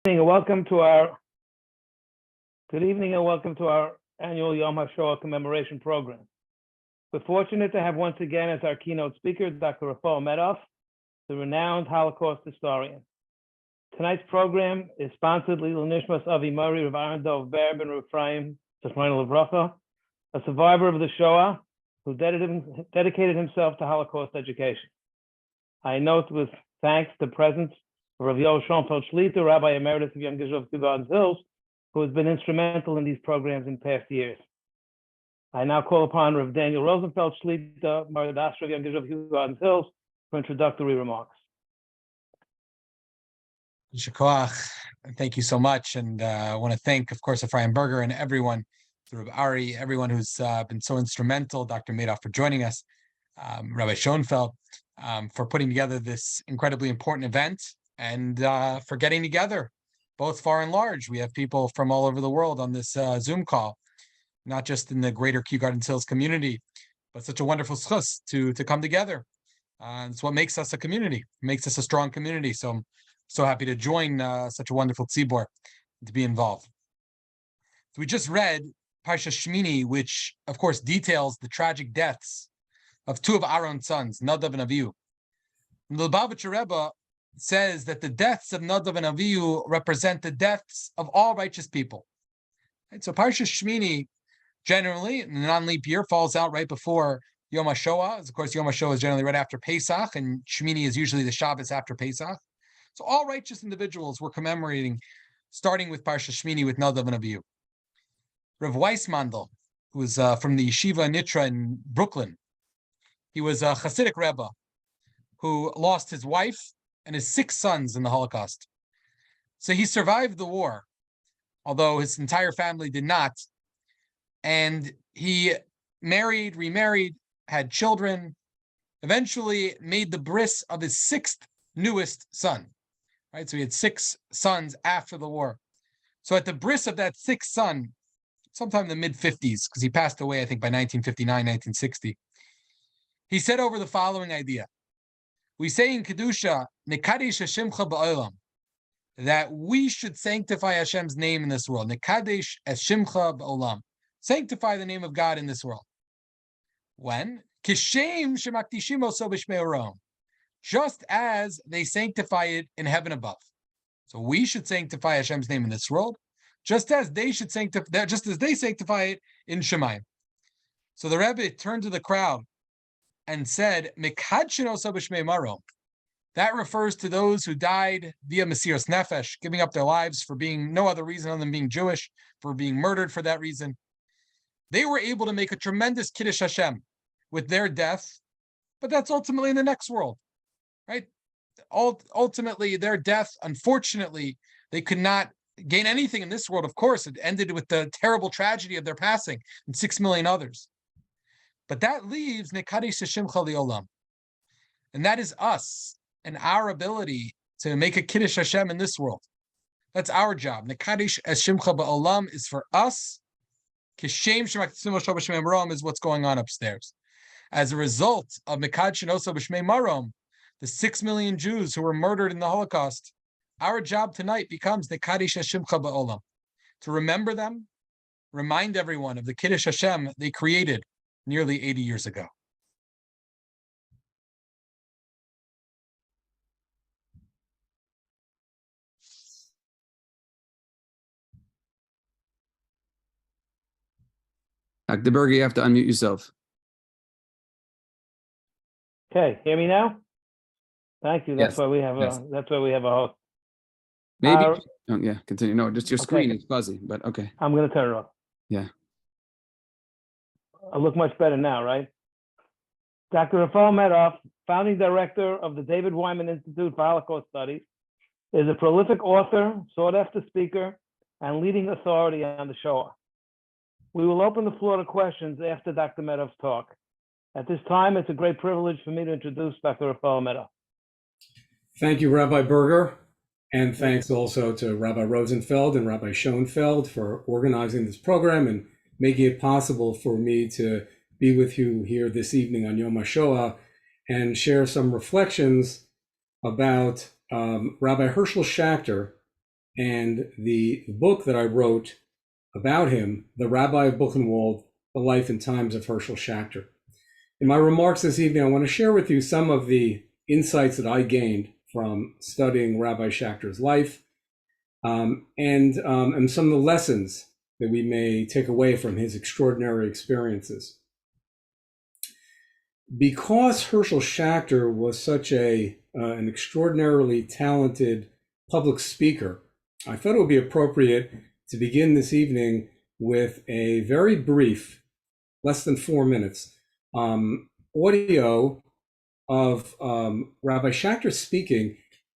And welcome to our good evening and welcome to our annual Yom Hashoah commemoration program. We're fortunate to have once again as our keynote speaker, Dr. RAFAEL MEDOFF, the renowned Holocaust historian. Tonight's program is sponsored Lil Nishmas Avi Murray, Rav Aaron Dov Ber ben Ephraim, Chaplain Levracha, a survivor of the Shoah who dedicated himself to Holocaust education. I note with thanks the presence of Rav Rosenfelt, Rabbi Emeritus of Yom Hashoah, who has been instrumental in these programs in past years. I now call upon Rav Daniel Rosenfelt, Maradas of Yom Hashoah, for introductory remarks. Shakoach, thank you so much. And I want to thank, of course, Ephraim Berger and everyone, Rabbi Ari, everyone who's been so instrumental, Dr. MEDOFF for joining us, Rabbi Schoenfeld for putting together this incredibly important event, and for getting together, both far and large. We have people from all over the world on this Zoom call, not just in the greater Kew Gardens Hills community, but such a wonderful schus to come together. It's what makes us a community, makes us a strong community. So I'm so happy to join such a wonderful tzibor, to be involved. So we just read Parsha Shmini, which of course details the tragic deaths of two of Aaron's sons, Nadav and Avihu. And the Lubavitcher Rebbe says that the deaths of Nadav and Avihu represent the deaths of all righteous people. Right? So Parsha Shmini, generally, in the non-leap year, falls out right before Yom Hashoah. Of course, Yom Hashoah is generally right after Pesach, and Shmini is usually the Shabbos after Pesach. So all righteous individuals were commemorating, starting with Parsha Shmini with Nadav and Avihu. Rav Weissmandel, who was from the Yeshiva Nitra in Brooklyn, he was a Hasidic Rebbe who lost his wife and his 6 sons in the Holocaust. So he survived the war, although his entire family did not. And he married, remarried, had children, eventually made the bris of his 6th newest son. Right? So he had 6 sons after the war. So at the bris of that 6th son, sometime in the mid-50s, because he passed away, I think, by 1959, 1960, he said over the following idea. We say in Kedusha, Nekadesh Hashemcha ba'olam, that we should sanctify Hashem's name in this world. Nekadesh Hashemcha ba'olam. Sanctify the name of God in this world. When? Kishem shemakdishim oso b'shmei Orom. Just as they sanctify it in heaven above. So we should sanctify Hashem's name in this world, just as they should sanctify, just as they sanctify it in Shemayim. So the Rebbe turned to the crowd and said, Mekadshin oso b'shmei Marom. That refers to those who died via Mesiras Nefesh, giving up their lives for being no other reason other than being Jewish, for being murdered for that reason. They were able to make a tremendous Kiddush Hashem with their death, but that's ultimately in the next world, right? Ultimately, their death, unfortunately, they could not gain anything in this world. Of course, it ended with the terrible tragedy of their passing and 6 million others. But that leaves Nekadesh Hashemcha li'olam. And that is us and our ability to make a Kiddush Hashem in this world. That's our job. Nekadesh Hashemcha ba'olam is for us. Kishem shemakdishim oso b'shmei Marom is what's going on upstairs. As a result of Mekadshin oso b'shmei Marom, the 6 million Jews who were murdered in the Holocaust, our job tonight becomes Nekadesh Hashemcha ba'olam. To remember them, remind everyone of the Kiddush Hashem they created nearly 80 years ago. Dr. Berger, you have to unmute yourself. Okay, hear me now? Thank you. That's Yes. why we have Yes. that's why we have a host. Maybe. Oh, yeah, continue. No, just your Okay. screen is fuzzy, but okay. I'm going to turn it off. Yeah. I look much better now, right? Dr. RAFAEL MEDOFF, founding director of the David Wyman Institute for Holocaust Studies, is a prolific author, sought-after speaker, and leading authority on the Shoah. We will open the floor to questions after Dr. MEDOFF's talk. At this time, it's a great privilege for me to introduce Dr. RAFAEL MEDOFF. Thank you, Rabbi Berger, and thanks also to Rabbi Rosenfeld and Rabbi Schoenfeld for organizing this program and making it possible for me to be with you here this evening on Yom Hashoah and share some reflections about Rabbi Herschel Schacter, and the book that I wrote about him, The Rabbi of Buchenwald, The Life and Times of Herschel Schacter. In my remarks this evening, I want to share with you some of the insights that I gained from studying Rabbi Schachter's life, and some of the lessons that we may take away from his extraordinary experiences. Because Herschel Schacter was such an extraordinarily talented public speaker, I thought it would be appropriate to begin this evening with a very brief, less than 4 minutes, audio of Rabbi Schacter speaking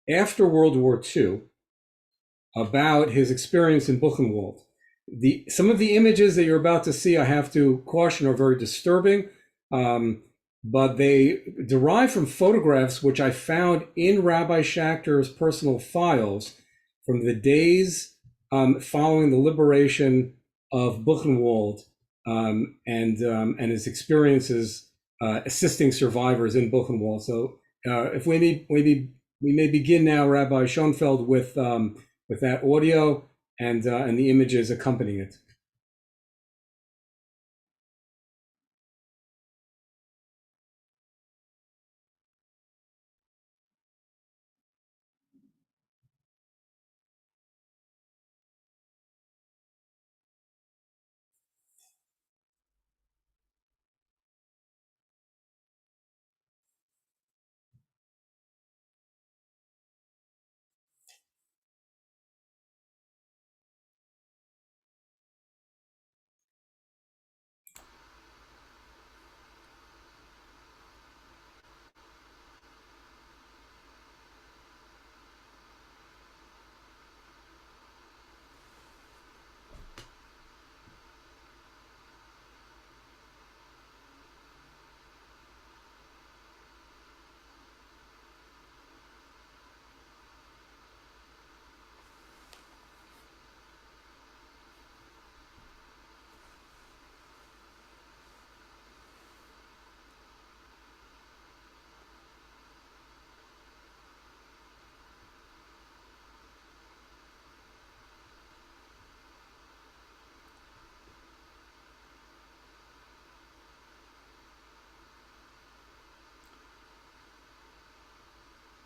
after World War II about his experience in Buchenwald. Some of the images that you're about to see, I have to caution, are very disturbing, but they derive from photographs which I found in Rabbi Schachter's personal files from the days following the liberation of Buchenwald, and his experiences assisting survivors in Buchenwald. So if we may begin now, Rabbi Schoenfeld, with that audio and the images accompanying it.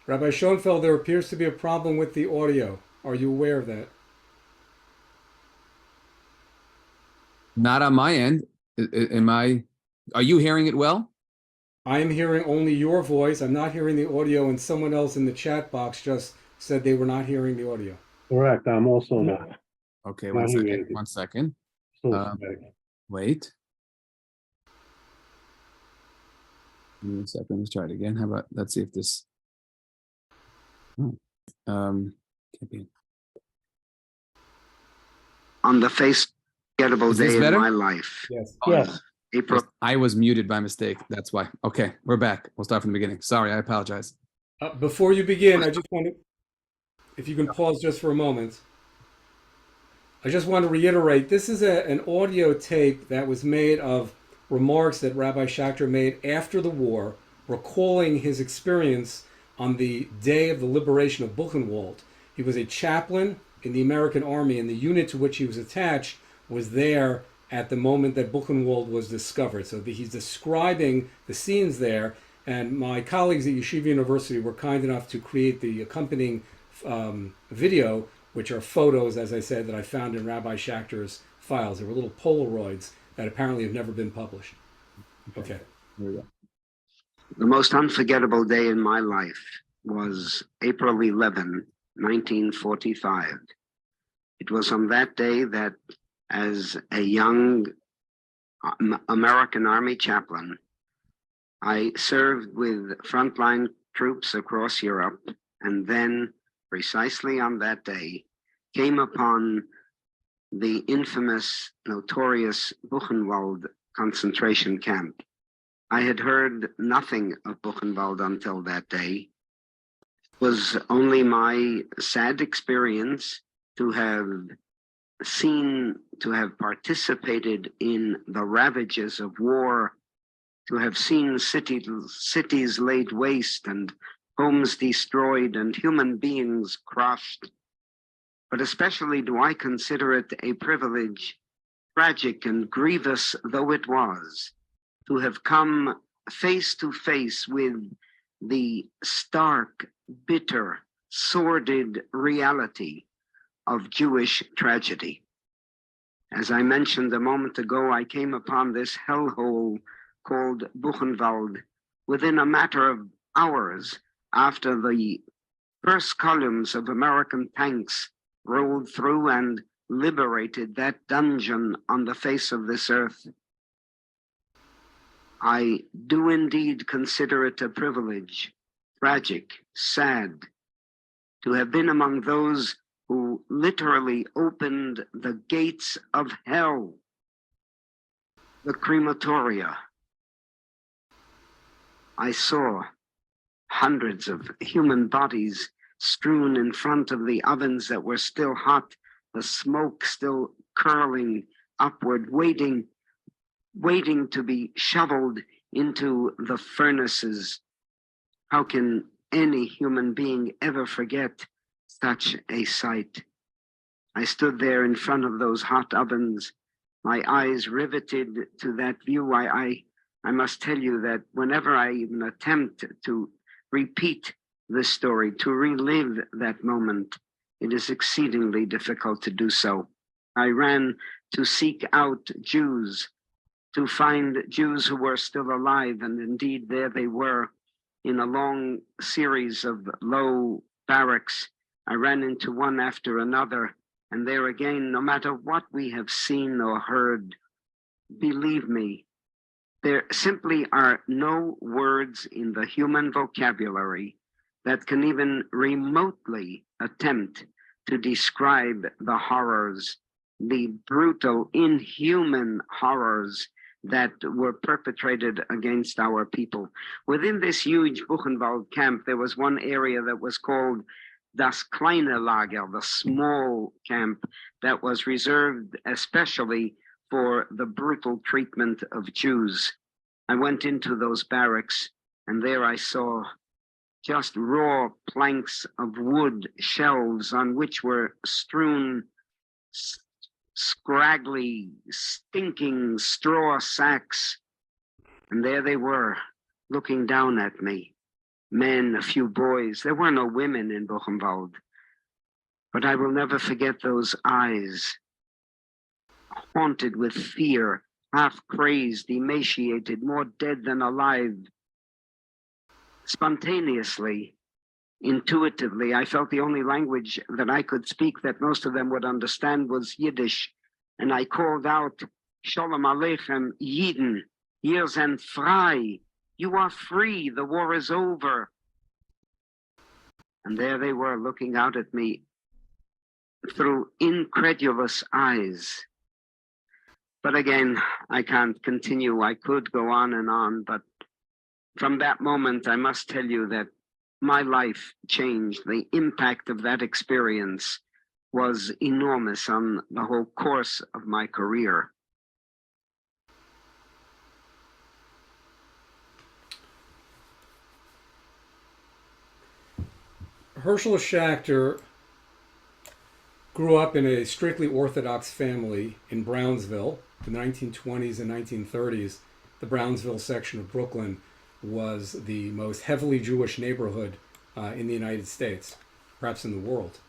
Rabbi Schoenfeld, there appears to be a problem with the audio. Are you aware of that? Not on my end. Are you hearing it well? I am hearing only your voice. I'm not hearing the audio, and someone else in the chat box just said they were not hearing the audio. Correct. I'm also not. Okay, Not one second. hearing it. 1 second. So Wait. Give me a second. Let's try it again. How about, let's see if this. Can't be. On the face forgettable Is this day in better? my life. Yes. Yes. April. I was muted by mistake. That's why. Okay, we're back. We'll start from the beginning. Sorry, I apologize. Before you begin, I just want to, if you can pause just for a moment. I just want to reiterate, this is an audio tape that was made of remarks that Rabbi Schacter made after the war, recalling his experience on the day of the liberation of Buchenwald. He was a chaplain in the American Army, and the unit to which he was attached was there at the moment that Buchenwald was discovered. So he's describing the scenes there, and my colleagues at Yeshiva University were kind enough to create the accompanying video, which are photos, as I said, that I found in Rabbi Schachter's files. They were little Polaroids that apparently have never been published. Okay. Here we go. The most unforgettable day in my life was April 11, 1945. It was on that day that, as a young American Army chaplain, I served with frontline troops across Europe, and then, precisely on that day, came upon the infamous, notorious Buchenwald concentration camp. I had heard nothing of Buchenwald until that day. It was only my sad experience to have participated in the ravages of war, to have seen cities laid waste and homes destroyed and human beings crushed, but especially do I consider it a privilege, tragic and grievous though it was, to have come face to face with the stark, bitter, sordid reality of Jewish tragedy. As I mentioned a moment ago, I came upon this hellhole called Buchenwald within a matter of hours after the first columns of American tanks rolled through and liberated that dungeon on the face of this earth. I do indeed consider it a privilege, tragic, sad, to have been among those who literally opened the gates of hell, the crematoria. I saw hundreds of human bodies strewn in front of the ovens that were still hot, the smoke still curling upward, waiting to be shoveled into the furnaces. How can any human being ever forget such a sight? I stood there in front of those hot ovens, my eyes riveted to that view. I must tell you that whenever I even attempt to repeat this story, to relive that moment, it is exceedingly difficult to do so. I ran to seek out Jews, to find Jews who were still alive, and indeed there they were in a long series of low barracks. I ran into one after another, and there again, no matter what we have seen or heard, believe me, there simply are no words in the human vocabulary that can even remotely attempt to describe the horrors, the brutal, inhuman horrors that were perpetrated against our people. Within this huge Buchenwald camp, there was one area that was called Das kleine Lager, the small camp, that was reserved especially for the brutal treatment of Jews. I went into those barracks, and there I saw just raw planks of wood, shelves on which were strewn scraggly, stinking straw sacks. And there they were, looking down at me. Men, a few boys. There were no women in Buchenwald. But I will never forget those eyes, haunted with fear, half crazed, emaciated, more dead than alive. Spontaneously, intuitively, I felt the only language that I could speak that most of them would understand was Yiddish. And I called out, Shalom Aleichem, Yidden, ihr seid frei. You are free, the war is over. And there they were looking out at me through incredulous eyes. But again, I can't continue. I could go on, but from that moment, I must tell you that my life changed. The impact of that experience was enormous on the whole course of my career. Herschel Schacter grew up in a strictly Orthodox family in Brownsville in the 1920s and 1930s. The Brownsville section of Brooklyn was the most heavily Jewish neighborhood in the United States, perhaps in the world.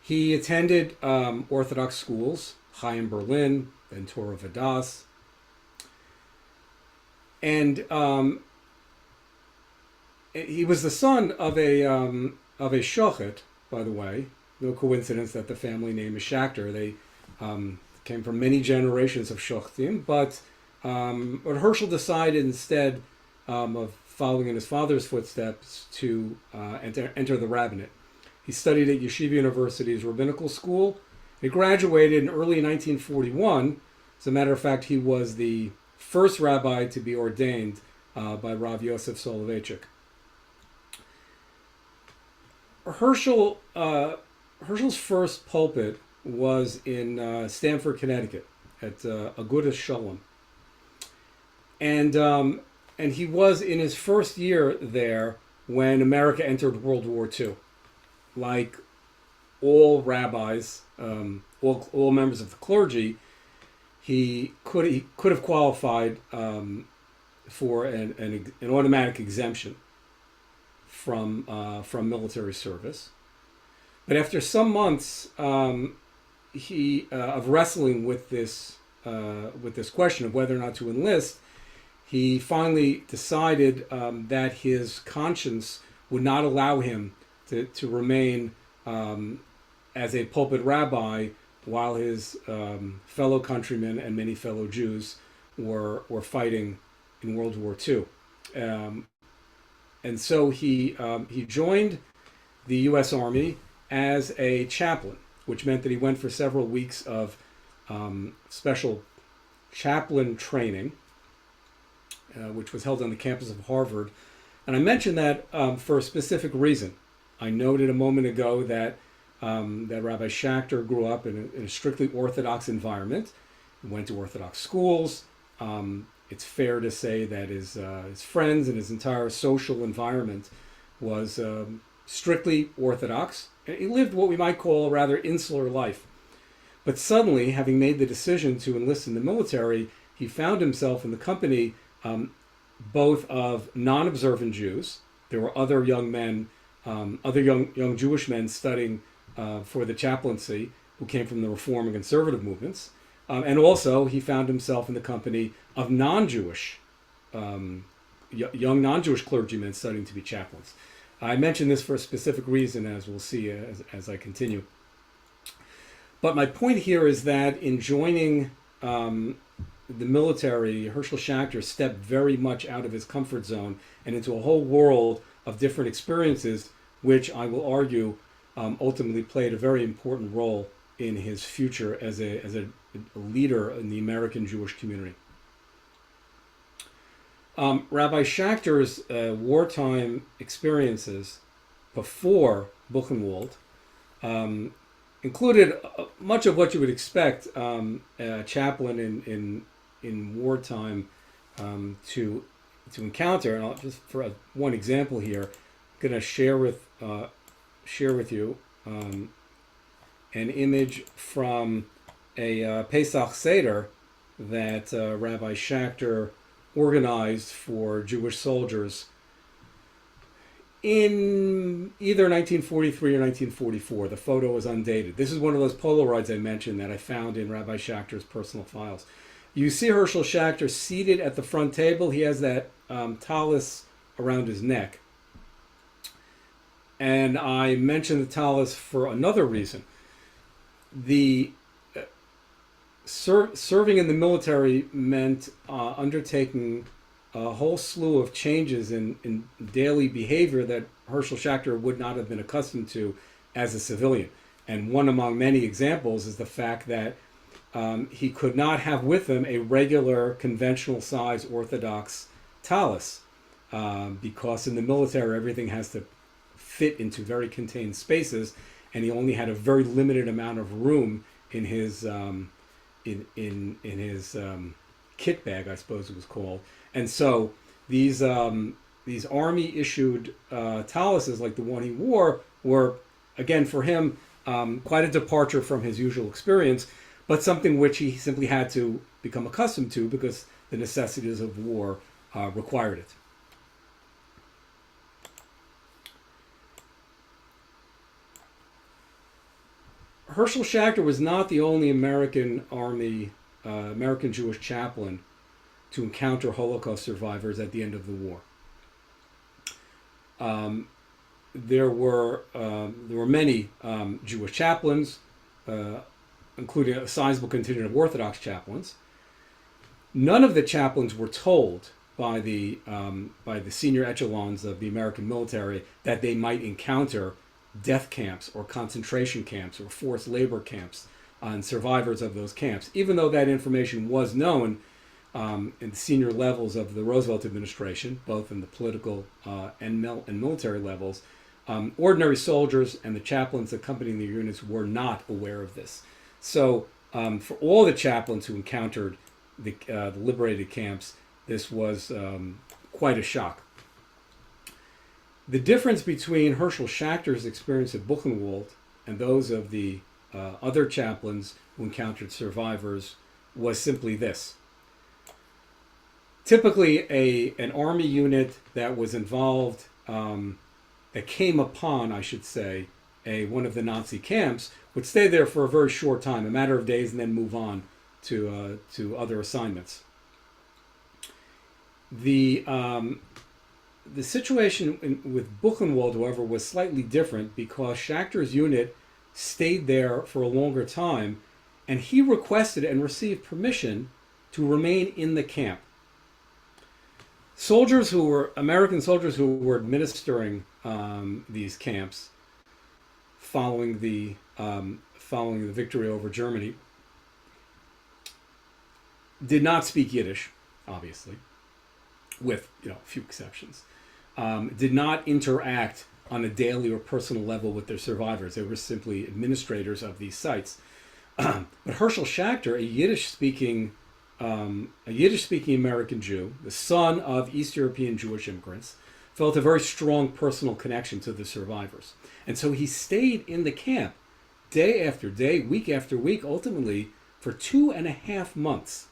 He attended Orthodox schools, Chaim Berlin, then Torah Vodaas, and he was the son of a shochet, by the way. No coincidence that the family name is Schacter. They came from many generations of shochtim, but Herschel decided instead of following in his father's footsteps to enter the rabbinate. He studied at Yeshiva University's rabbinical school. He graduated in early 1941. As a matter of fact, he was the first rabbi to be ordained by Rav Yosef Soloveitchik. Herschel's first pulpit was in Stamford, Connecticut, at Agudas Shalom. And he was in his first year there when America entered World War II. Like all rabbis, all members of the clergy, he could have qualified for an automatic exemption from military service. But after some months of wrestling with this question of whether or not to enlist, he finally decided that his conscience would not allow him to remain as a pulpit rabbi while his fellow countrymen and many fellow Jews were fighting in World War II. And so he joined the U.S. Army as a chaplain, which meant that he went for several weeks of special chaplain training, which was held on the campus of Harvard. And I mentioned that for a specific reason. I noted a moment ago that Rabbi Schacter grew up in a strictly Orthodox environment. He went to Orthodox schools. It's fair to say that his friends and his entire social environment was strictly Orthodox. He lived what we might call a rather insular life. But suddenly, having made the decision to enlist in the military, he found himself in the company both of non-observant Jews. There were other young men, other young Jewish men studying for the chaplaincy who came from the Reform and Conservative movements. And also, he found himself in the company of non-Jewish, young non-Jewish clergymen studying to be chaplains. I mention this for a specific reason, as we'll see as I continue. But my point here is that in joining the military, Herschel Schacter stepped very much out of his comfort zone and into a whole world of different experiences, which I will argue ultimately played a very important role in his future as a leader in the American Jewish community. Rabbi Schachter's wartime experiences before Buchenwald included much of what you would expect a chaplain in wartime to encounter. And I'll just for one example here, I'm going to share with you an image from a Pesach Seder that Rabbi Schacter organized for Jewish soldiers in either 1943 or 1944. The photo is undated. This is one of those Polaroids I mentioned that I found in Rabbi Schachter's personal files. You see Herschel Schacter seated at the front table. He has that tallis around his neck. And I mention the tallis for another reason. The serving in the military meant undertaking a whole slew of changes in daily behavior that Herschel Schacter would not have been accustomed to as a civilian. And one among many examples is the fact that he could not have with him a regular conventional size Orthodox tallis because in the military everything has to fit into very contained spaces, and he only had a very limited amount of room in his in his kit bag, I suppose it was called. And so these army issued taluses like the one he wore were, again, for him quite a departure from his usual experience, but something which he simply had to become accustomed to because the necessities of war required it. Herschel Schacter was not the only American Jewish chaplain to encounter Holocaust survivors at the end of the war. There were many Jewish chaplains, including a sizable contingent of Orthodox chaplains. None of the chaplains were told by the senior echelons of the American military that they might encounter death camps or concentration camps or forced labor camps and survivors of those camps, even though that information was known in the senior levels of the Roosevelt administration, both in the political and military levels. Ordinary soldiers and the chaplains accompanying the units were not aware of this. So for all the chaplains who encountered the liberated camps, this was quite a shock. The difference between Herschel Schachter's experience at Buchenwald and those of the other chaplains who encountered survivors was simply this. Typically, an army unit that was involved, that came upon, I should say, one of the Nazi camps would stay there for a very short time, a matter of days, and then move on to other assignments. The situation with Buchenwald, however, was slightly different because Schacter's unit stayed there for a longer time, and he requested and received permission to remain in the camp. American soldiers who were administering these camps following the victory over Germany did not speak Yiddish, obviously, with a few exceptions. Did not interact on a daily or personal level with their survivors. They were simply administrators of these sites. But Herschel Schacter, a Yiddish-speaking American Jew, the son of East European Jewish immigrants, felt a very strong personal connection to the survivors. And so he stayed in the camp day after day, week after week, ultimately for 2.5 months.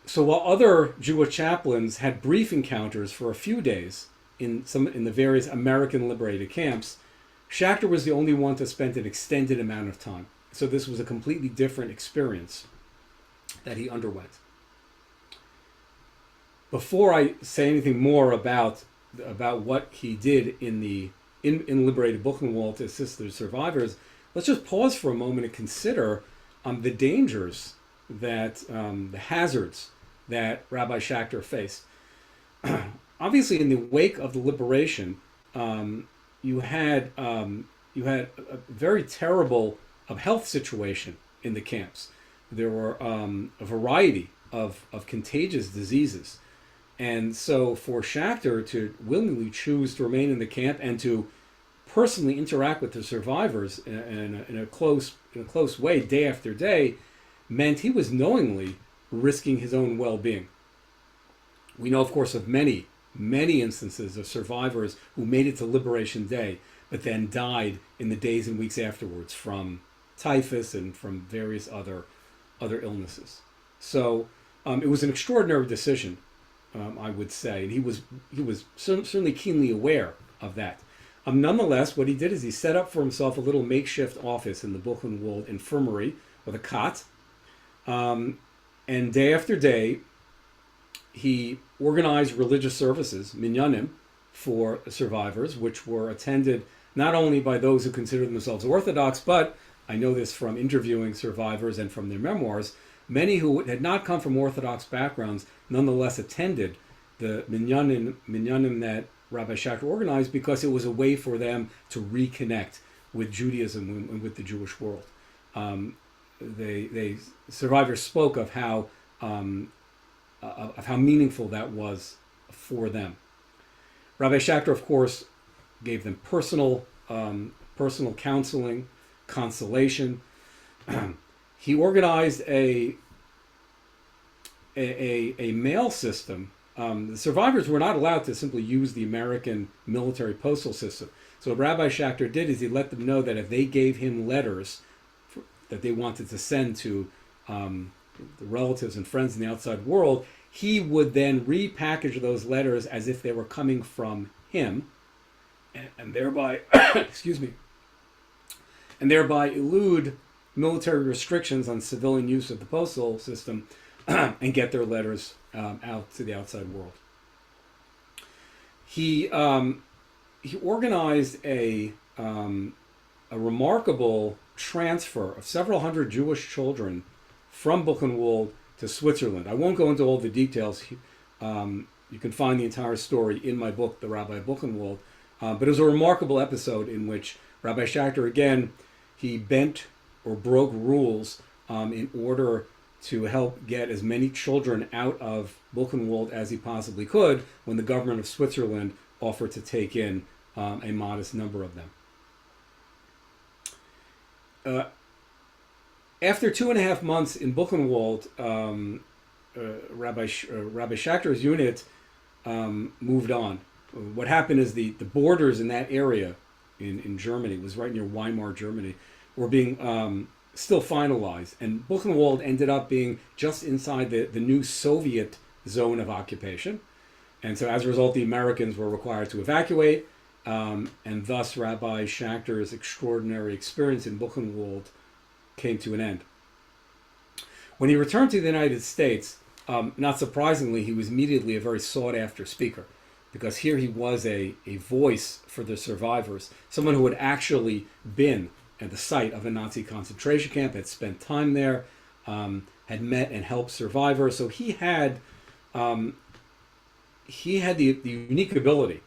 So while other Jewish chaplains had brief encounters for a few days in the various American liberated camps, Schacter was the only one to spend an extended amount of time. So this was a completely different experience that he underwent. Before I say anything more about what he did in liberated Buchenwald to assist the survivors, let's just pause for a moment and consider the dangers the hazards that Rabbi Schacter faced. Obviously, in the wake of the liberation, you had a very terrible health situation in the camps. There were a variety of contagious diseases. And so for Schacter to willingly choose to remain in the camp and to personally interact with the survivors in a close way day after day meant he was knowingly risking his own well-being. We know, of course, of many instances of survivors who made it to Liberation Day, but then died in the days and weeks afterwards from typhus and from various other illnesses. So it was an extraordinary decision, I would say, and he was certainly keenly aware of that. Nonetheless, what he did is he set up for himself a little makeshift office in the Buchenwald infirmary with a cot. And day after day, he organized religious services, minyanim, for survivors, which were attended not only by those who considered themselves Orthodox, but I know this from interviewing survivors and from their memoirs, many who had not come from Orthodox backgrounds nonetheless attended the minyanim that Rabbi Schacter organized because it was a way for them to reconnect with Judaism and with the Jewish world. Survivors spoke of how meaningful that was for them. Rabbi Schacter, of course, gave them personal counseling, consolation. He organized a mail system. The survivors were not allowed to simply use the American military postal system. So what Rabbi Schacter did is he let them know that if they gave him letters that they wanted to send to the relatives and friends in the outside world, he would then repackage those letters as if they were coming from him, and thereby, excuse me, and thereby elude military restrictions on civilian use of the postal system and get their letters out to the outside world. He organized a remarkable transfer of several hundred Jewish children from Buchenwald to Switzerland. I won't go into all the details. You can find the entire story in my book, The Rabbi of Buchenwald. But it was a remarkable episode in which Rabbi Schacter, again, he bent or broke rules in order to help get as many children out of Buchenwald as he possibly could when the government of Switzerland offered to take in a modest number of them. After 2.5 months in Buchenwald, Rabbi Schacter's unit moved on. What happened is the borders in that area in Germany. It was right near Weimar, Germany, were being still finalized. And Buchenwald ended up being just inside the new Soviet zone of occupation. And so as a result, the Americans were required to evacuate. And thus Rabbi Schachter's extraordinary experience in Buchenwald came to an end. When he returned to the United States, not surprisingly, he was immediately a very sought-after speaker, because here he was a voice for the survivors, someone who had actually been at the site of a Nazi concentration camp, had spent time there, had met and helped survivors. So he had the unique ability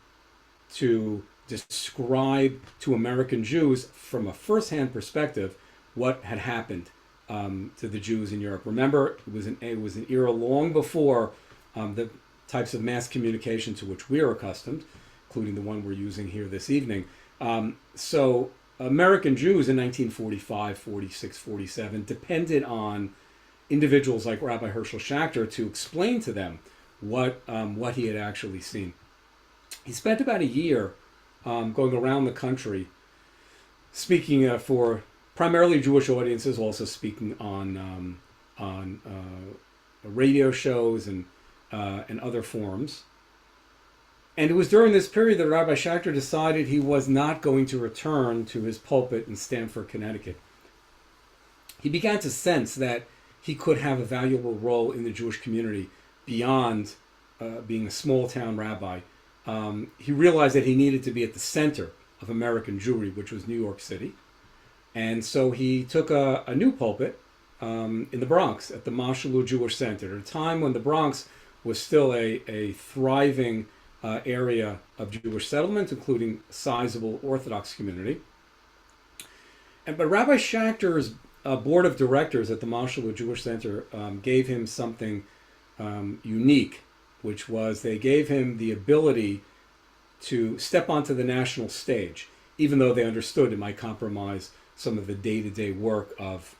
to describe to American Jews from a first-hand perspective what had happened to the Jews in Europe. Remember, it was an era long before the types of mass communication to which we are accustomed, including the one we're using here this evening. So American Jews in 1945, 46, 47 depended on individuals like Rabbi Herschel Schacter to explain to them what he had actually seen. He spent about a year going around the country speaking for primarily Jewish audiences, also speaking on radio shows and other forums. And it was during this period that Rabbi Schacter decided he was not going to return to his pulpit in Stamford, Connecticut. He began to sense that he could have a valuable role in the Jewish community beyond being a small-town rabbi. He realized that he needed to be at the center of American Jewry, which was New York City. And so he took a new pulpit in the Bronx at the Mashalu Jewish Center, at a time when the Bronx was still a thriving area of Jewish settlement, including a sizable Orthodox community. But Rabbi Schachter's board of directors at the Mashalu Jewish Center gave him something unique, which was they gave him the ability to step onto the national stage, even though they understood it might compromise some of the day-to-day work of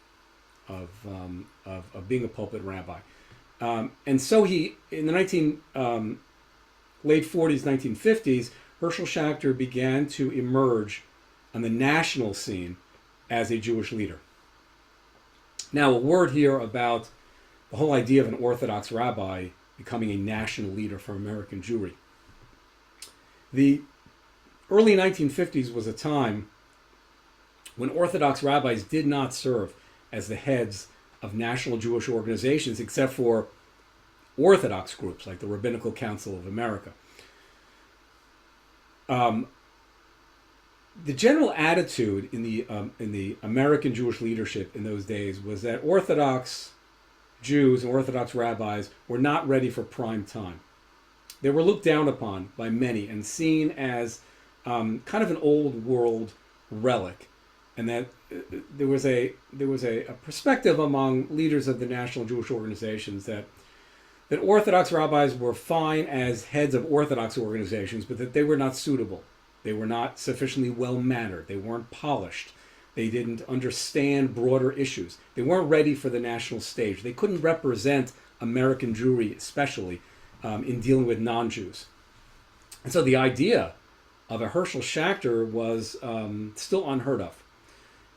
being a pulpit rabbi. And so he, in the late 40s, 1950s, Herschel Schacter began to emerge on the national scene as a Jewish leader. Now, a word here about the whole idea of an Orthodox rabbi becoming a national leader for American Jewry. The early 1950s was a time when Orthodox rabbis did not serve as the heads of national Jewish organizations, except for Orthodox groups like the Rabbinical Council of America. The general attitude in the American Jewish leadership in those days was that Orthodox Jews and Orthodox rabbis were not ready for prime time. They were looked down upon by many and seen as kind of an old world relic, and that there was a perspective among leaders of the national Jewish organizations that Orthodox rabbis were fine as heads of Orthodox organizations, but that they were not suitable. They were not sufficiently well-mannered. They weren't polished. They didn't understand broader issues. They weren't ready for the national stage. They couldn't represent American Jewry, especially in dealing with non-Jews. And so the idea of a Herschel Schacter was still unheard of.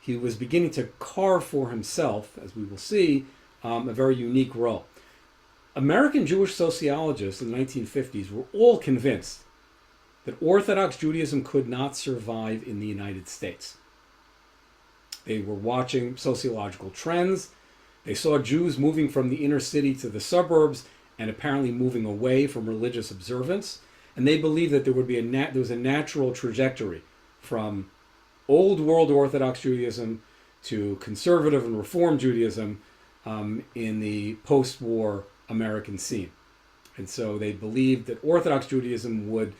He was beginning to carve for himself, as we will see, a very unique role. American Jewish sociologists in the 1950s were all convinced that Orthodox Judaism could not survive in the United States. They were watching sociological trends. They saw Jews moving from the inner city to the suburbs and apparently moving away from religious observance. And they believed that there was a natural trajectory from Old World Orthodox Judaism to conservative and Reform Judaism in the post-war American scene. And so they believed that Orthodox Judaism would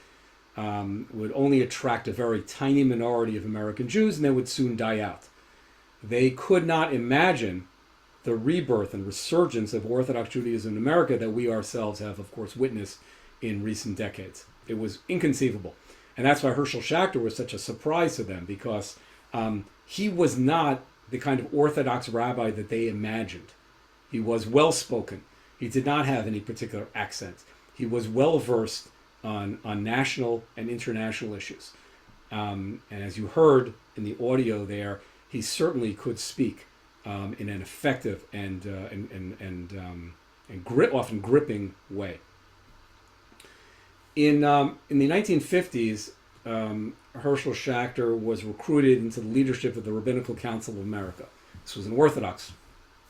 only attract a very tiny minority of American Jews and then would soon die out. They could not imagine the rebirth and resurgence of Orthodox Judaism in America that we ourselves have, of course, witnessed in recent decades. It was inconceivable. And that's why Herschel Schacter was such a surprise to them, because he was not the kind of Orthodox rabbi that they imagined. He was well-spoken. He did not have any particular accent. He was well-versed on national and international issues. And as you heard in the audio there, he certainly could speak in an effective and often gripping way. In the 1950s, Herschel Schacter was recruited into the leadership of the Rabbinical Council of America. This was an Orthodox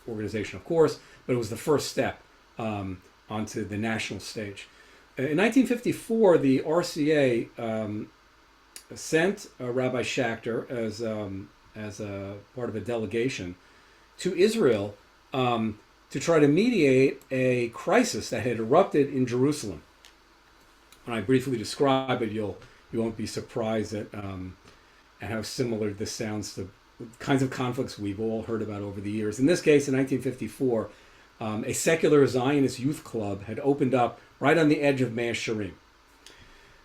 organization, of course, but it was the first step onto the national stage. In 1954, the RCA sent Rabbi Schacter as a part of a delegation to Israel to try to mediate a crisis that had erupted in Jerusalem. When I briefly describe it, you won't be surprised at how similar this sounds to the kinds of conflicts we've all heard about over the years. In this case, in 1954, a secular Zionist youth club had opened up right on the edge of Mea Shearim.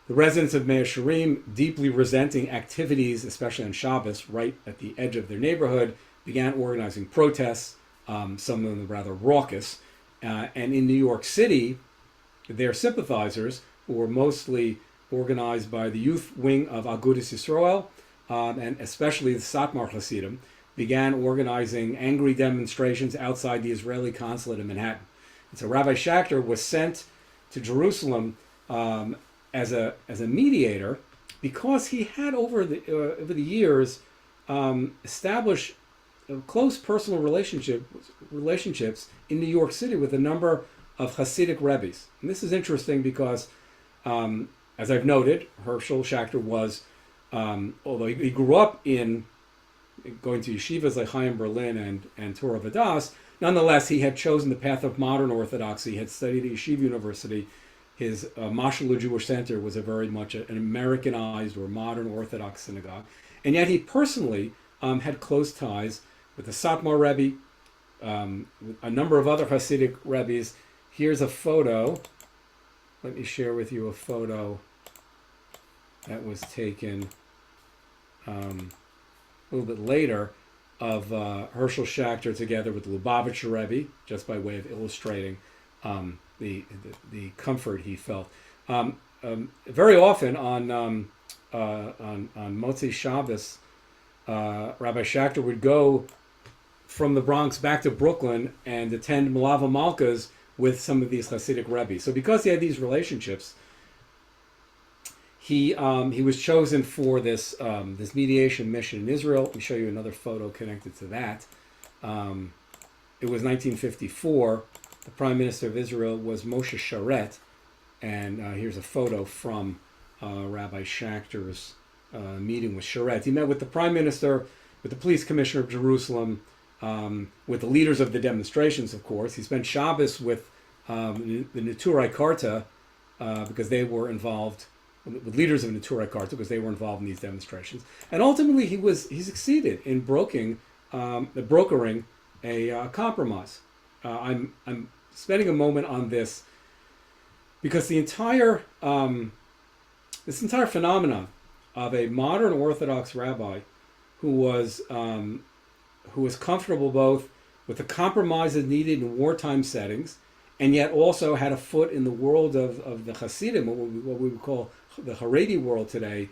The residents of Mea Shearim, deeply resenting activities, especially on Shabbos, right at the edge of their neighborhood, began organizing protests, some of them rather raucous. And in New York City, their sympathizers, who were mostly organized by the youth wing of Agudas Yisrael, and especially the Satmar Hasidim, began organizing angry demonstrations outside the Israeli consulate in Manhattan. And so Rabbi Schacter was sent to Jerusalem as a mediator because he had over the years established close personal relationships in New York City with a number of Hasidic rebbes. And this is interesting because, as I've noted, Herschel Schacter was, although he grew up in going to yeshivas like Chaim Berlin and Torah Vadas, nonetheless, he had chosen the path of modern Orthodoxy, had studied at Yeshiva University. His Mashal Jewish Center was a very much an Americanized or modern Orthodox synagogue. And yet he personally had close ties with the Satmar Rebbe, with a number of other Hasidic Rebbes. Here's a photo. Let me share with you a photo that was taken a little bit later of Herschel Schacter together with the Lubavitcher Rebbe, just by way of illustrating the comfort he felt. Very often on Motzei Shabbos, Rabbi Schacter would go from the Bronx back to Brooklyn and attend Malava Malkas with some of these Hasidic Rebbes. So because he had these relationships, he was chosen for this mediation mission in Israel. Let me show you another photo connected to that. It was 1954. The Prime Minister of Israel was Moshe Sharet, and here's a photo from Rabbi Schacter's meeting with Sharet. He met with the Prime Minister, with the Police Commissioner of Jerusalem, with the leaders of the demonstrations, of course. He spent Shabbos with the Neturai Karta because they were involved, with leaders of Neturai Karta because they were involved in these demonstrations. And ultimately, he succeeded in brokering a compromise. I'm spending a moment on this because this entire phenomenon of a modern Orthodox rabbi who was comfortable both with the compromises needed in wartime settings, and yet also had a foot in the world of the Hasidim, what we would call the Haredi world today,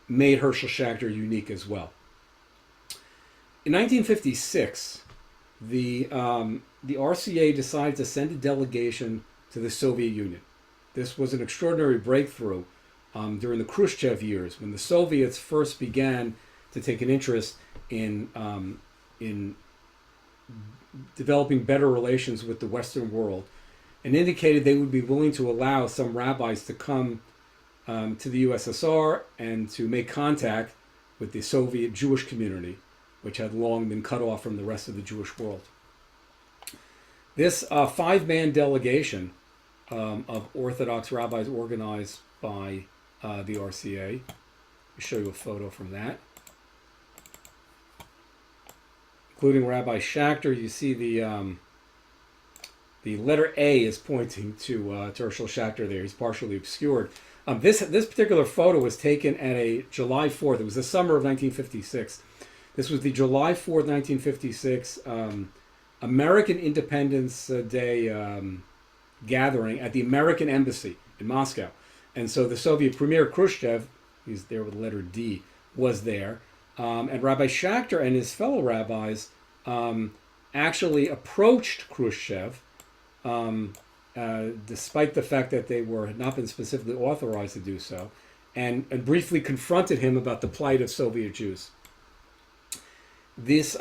made Herschel Schacter unique as well. In 1956, the RCA decided to send a delegation to the Soviet Union. This was an extraordinary breakthrough during the Khrushchev years, when the Soviets first began to take an interest in developing better relations with the Western world, and indicated they would be willing to allow some rabbis to come to the USSR and to make contact with the Soviet Jewish community, which had long been cut off from the rest of the Jewish world. This five-man delegation of Orthodox rabbis organized by the RCA. I'll show you a photo from that. Including Rabbi Schacter. You see the letter A is pointing to Herschel Schacter there. He's partially obscured. This particular photo was taken at a July 4th. It was the summer of 1956. This was the July 4th, 1956 American Independence Day gathering at the American Embassy in Moscow. And so the Soviet Premier Khrushchev he's there with the letter D, was there. And Rabbi Schacter and his fellow rabbis actually approached Khrushchev, despite the fact that they had not been specifically authorized to do so, and briefly confronted him about the plight of Soviet Jews. This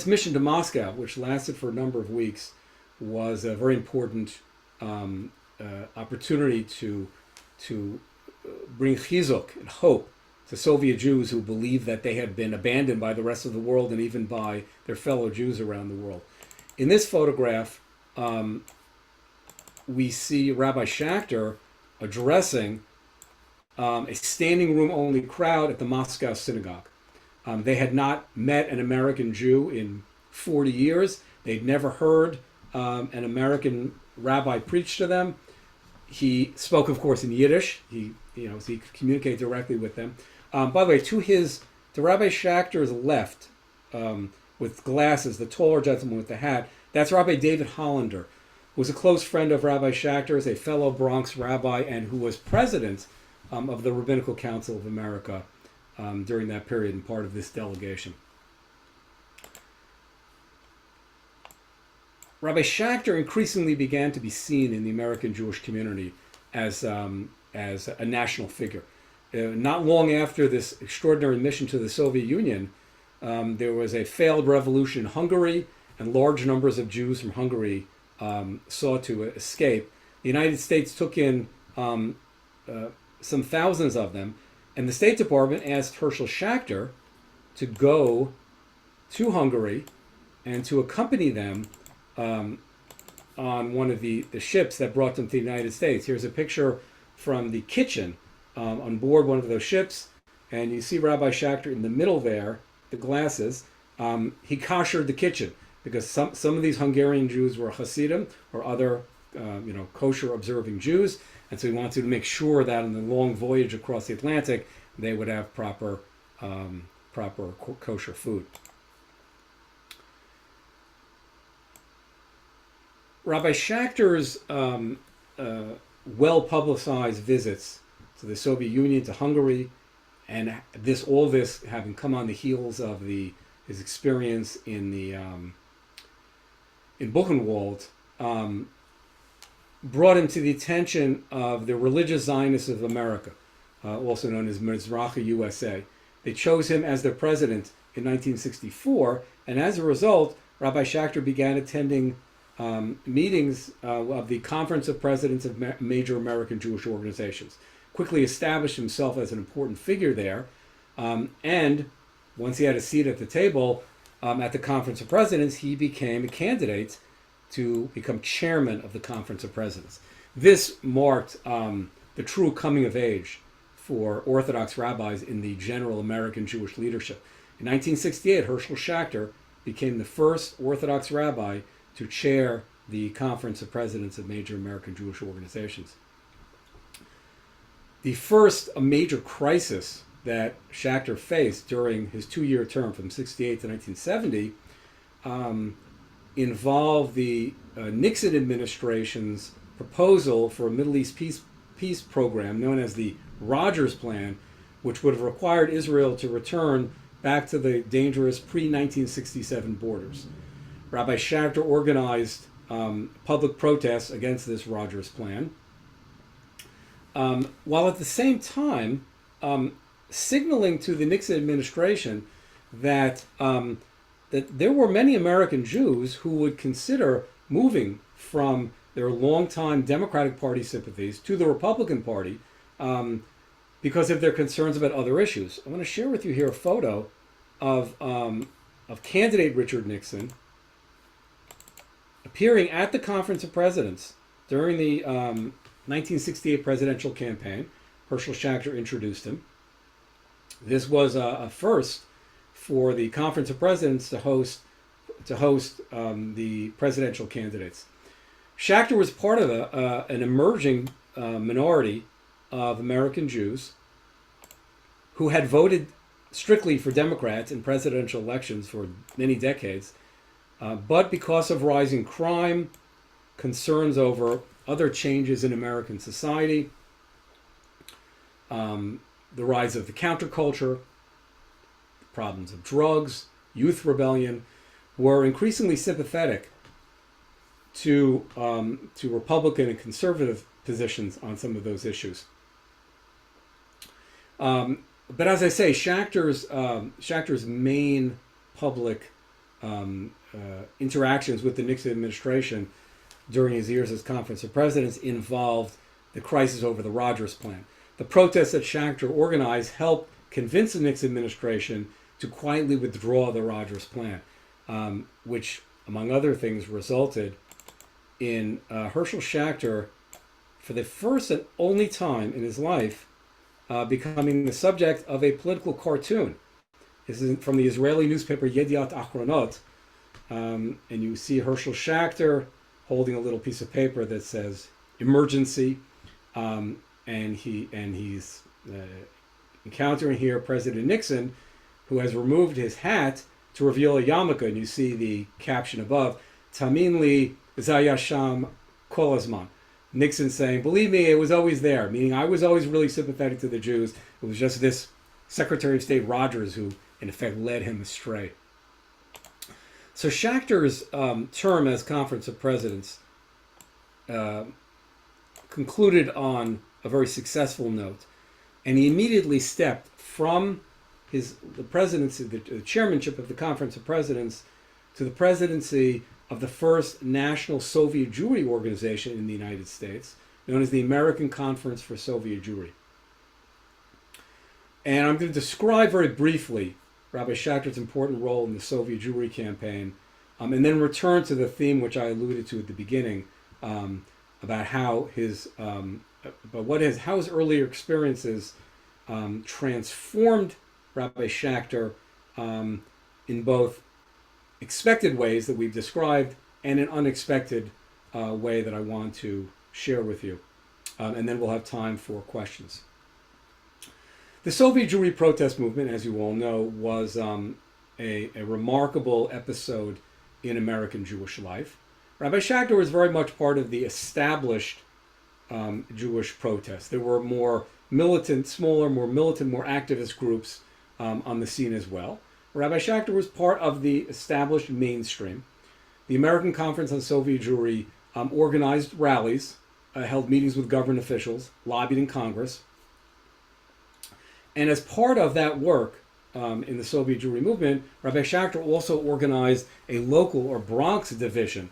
mission to Moscow, which lasted for a number of weeks, was a very important opportunity to bring chizuk and hope to Soviet Jews who believed that they had been abandoned by the rest of the world and even by their fellow Jews around the world. In this photograph, we see Rabbi Schacter addressing a standing room only crowd at the Moscow synagogue. They had not met an American Jew in 40 years. They'd never heard an American rabbi preach to them. He spoke, of course, in Yiddish. He could communicate directly with them. By the way, to Rabbi Schacter's left, with glasses, the taller gentleman with the hat, that's Rabbi David Hollander, who was a close friend of Rabbi Schacter's, a fellow Bronx rabbi, and who was president of the Rabbinical Council of America during that period and part of this delegation. Rabbi Schacter increasingly began to be seen in the American Jewish community as a national figure. Not long after this extraordinary mission to the Soviet Union, there was a failed revolution in Hungary, and large numbers of Jews from Hungary sought to escape. The United States took in some thousands of them, and the State Department asked Herschel Schacter to go to Hungary and to accompany them on one of the ships that brought them to the United States. Here's a picture from the kitchen on board one of those ships, and you see Rabbi Schacter in the middle there, the glasses. He koshered the kitchen because some of these Hungarian Jews were Hasidim or other kosher observing Jews, and so he wanted to make sure that in the long voyage across the Atlantic they would have proper kosher food. Rabbi Schacter's well-publicized visits to the Soviet Union, to Hungary, and all this having come on the heels of his experience in Buchenwald, brought him to the attention of the religious Zionists of America, also known as Mizrahi USA. They chose him as their president in 1964, and as a result, Rabbi Schacter began attending meetings of the Conference of Presidents of Major American Jewish Organizations, quickly established himself as an important figure there, and once he had a seat at the table at the Conference of Presidents, he became a candidate to become chairman of the Conference of Presidents. This marked the true coming of age for Orthodox rabbis in the general American Jewish leadership. In 1968, Herschel Schacter became the first Orthodox rabbi to chair the Conference of Presidents of Major American Jewish Organizations. The first major crisis that Schacter faced during his 2-year term from 1968 to 1970 involved the Nixon administration's proposal for a Middle East peace program known as the Rogers Plan, which would have required Israel to return back to the dangerous pre-1967 borders. Rabbi Schacter organized public protests against this Rogers Plan, while at the same time signaling to the Nixon administration that there were many American Jews who would consider moving from their longtime Democratic Party sympathies to the Republican Party because of their concerns about other issues. I want to share with you here a photo of candidate Richard Nixon appearing at the Conference of Presidents during the 1968 presidential campaign. Herschel Schacter introduced him. This was a first for the Conference of Presidents to host the presidential candidates. Schacter was part of an emerging minority of American Jews who had voted strictly for Democrats in presidential elections for many decades, but because of rising crime, concerns over other changes in American society, the rise of the counterculture, problems of drugs, youth rebellion, were increasingly sympathetic to Republican and conservative positions on some of those issues. But as I say, Schacter's main public interactions with the Nixon administration during his years as Conference of Presidents involved the crisis over the Rogers Plan. The protests that Schacter organized helped convince the Nixon administration to quietly withdraw the Rogers Plan, which, among other things, resulted in Herschel Schacter, for the first and only time in his life, becoming the subject of a political cartoon. This is from the Israeli newspaper Yediot Achronot, and you see Herschel Schacter holding a little piece of paper that says "Emergency," and he's encountering here President Nixon, who has removed his hat to reveal a yarmulke, and you see the caption above, "Tamin li zayasham kol hazman." Nixon saying, "Believe me, it was always there," meaning I was always really sympathetic to the Jews. It was just this Secretary of State Rogers who, in effect, led him astray. So Schacter's term as Conference of Presidents concluded on a very successful note, and he immediately stepped from the presidency, the chairmanship of the Conference of Presidents, to the presidency of the first national Soviet Jewry organization in the United States, known as the American Conference for Soviet Jewry. And I'm going to describe very briefly Rabbi Schacter's important role in the Soviet Jewry campaign, and then return to the theme which I alluded to at the beginning, about how his earlier experiences transformed Rabbi Schacter in both expected ways that we've described and an unexpected way that I want to share with you. And then we'll have time for questions. The Soviet Jewry protest movement, as you all know, was a remarkable episode in American Jewish life. Rabbi Schacter was very much part of the established Jewish protests. There were more militant, smaller, more militant, more activist groups on the scene as well. Rabbi Schacter was part of the established mainstream. The American Conference on Soviet Jewry organized rallies, held meetings with government officials, lobbied in Congress. And as part of that work in the Soviet Jewry movement, Rabbi Schacter also organized a local or Bronx division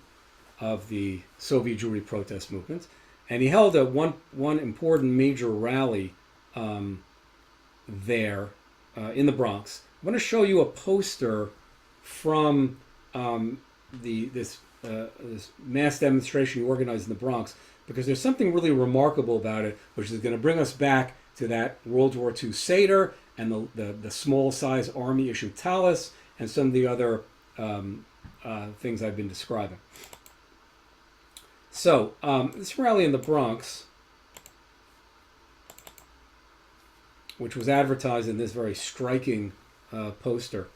of the Soviet Jewry protest movement. And he held one important major rally there in the Bronx. I want to show you a poster from this mass demonstration he organized in the Bronx, because there's something really remarkable about it, which is going to bring us back to that World War II Seder and the small size army issued tallis and some of the other things I've been describing. So this rally in the Bronx, which was advertised in this very striking poster.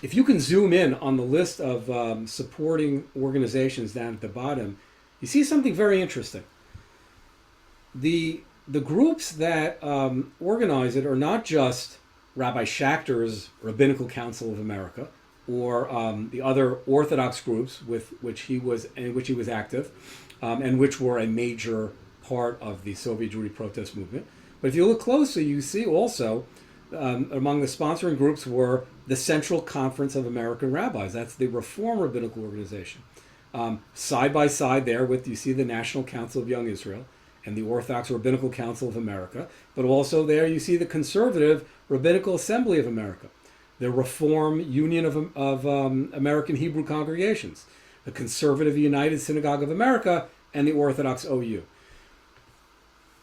If you can zoom in on the list of supporting organizations down at the bottom, you see something very interesting. The groups that organize it are not just Rabbi Schacter's Rabbinical Council of America or the other Orthodox groups with which he was active, and which were a major part of the Soviet Jewry protest movement. But if you look closely, you see also among the sponsoring groups were the Central Conference of American Rabbis. That's the Reform Rabbinical Organization. Side by side there with, you see the National Council of Young Israel and the Orthodox Rabbinical Council of America. But also there you see the Conservative Rabbinical Assembly of America, the Reform Union of American Hebrew Congregations, the Conservative United Synagogue of America, and the Orthodox OU.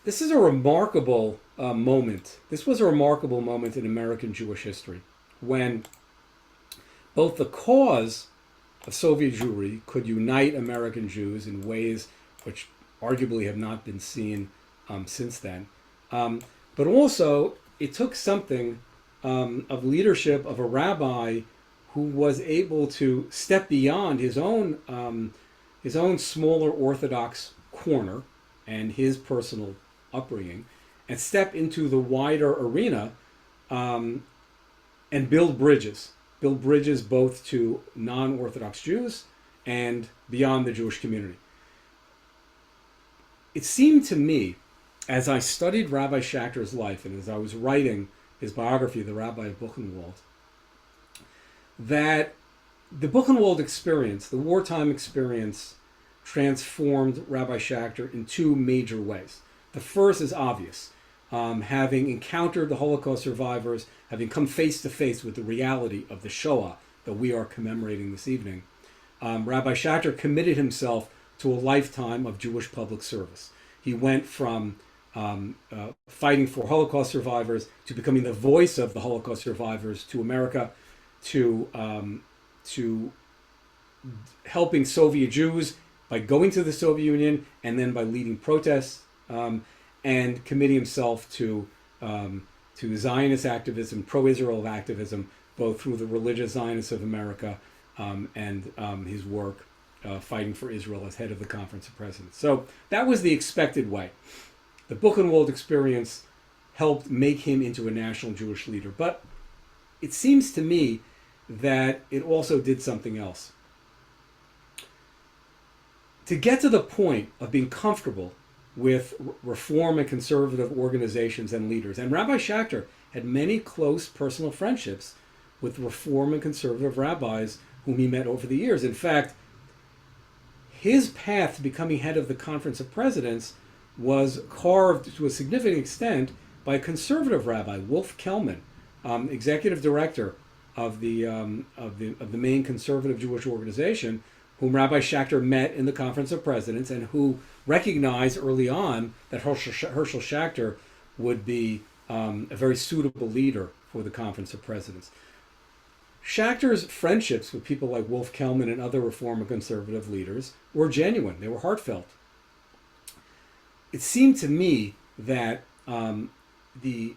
This is a remarkable moment. This was a remarkable moment in American Jewish history when both the cause of Soviet Jewry could unite American Jews in ways which arguably have not been seen since then. But also, it took something of leadership of a rabbi who was able to step beyond his own smaller Orthodox corner and his personal upbringing, and step into the wider arena and build bridges both to non-Orthodox Jews and beyond the Jewish community. It seemed to me, as I studied Rabbi Schacter's life and as I was writing his biography, The Rabbi of Buchenwald, that the Buchenwald experience, the wartime experience, transformed Rabbi Schacter in two major ways. The first is obvious. Having encountered the Holocaust survivors, having come face to face with the reality of the Shoah that we are commemorating this evening, Rabbi Schacter committed himself to a lifetime of Jewish public service. He went from fighting for Holocaust survivors to becoming the voice of the Holocaust survivors to America, to helping Soviet Jews by going to the Soviet Union and then by leading protests, and committing himself to Zionist activism, pro-Israel activism, both through the religious Zionists of America and his work fighting for Israel as head of the Conference of Presidents. So that was the expected way. The Buchenwald experience helped make him into a national Jewish leader. But it seems to me that it also did something else. To get to the point of being comfortable with reform and conservative organizations and leaders, and Rabbi Schacter had many close personal friendships with reform and conservative rabbis whom he met over the years. In fact, his path to becoming head of the Conference of Presidents was carved to a significant extent by a conservative rabbi, Wolf Kelman, executive director of the main conservative Jewish organization, whom Rabbi Schacter met in the Conference of Presidents and who recognized early on that Herschel Schacter would be a very suitable leader for the Conference of Presidents. Schacter's friendships with people like Wolf Kelman and other reform and conservative leaders were genuine. They were heartfelt. It seemed to me that the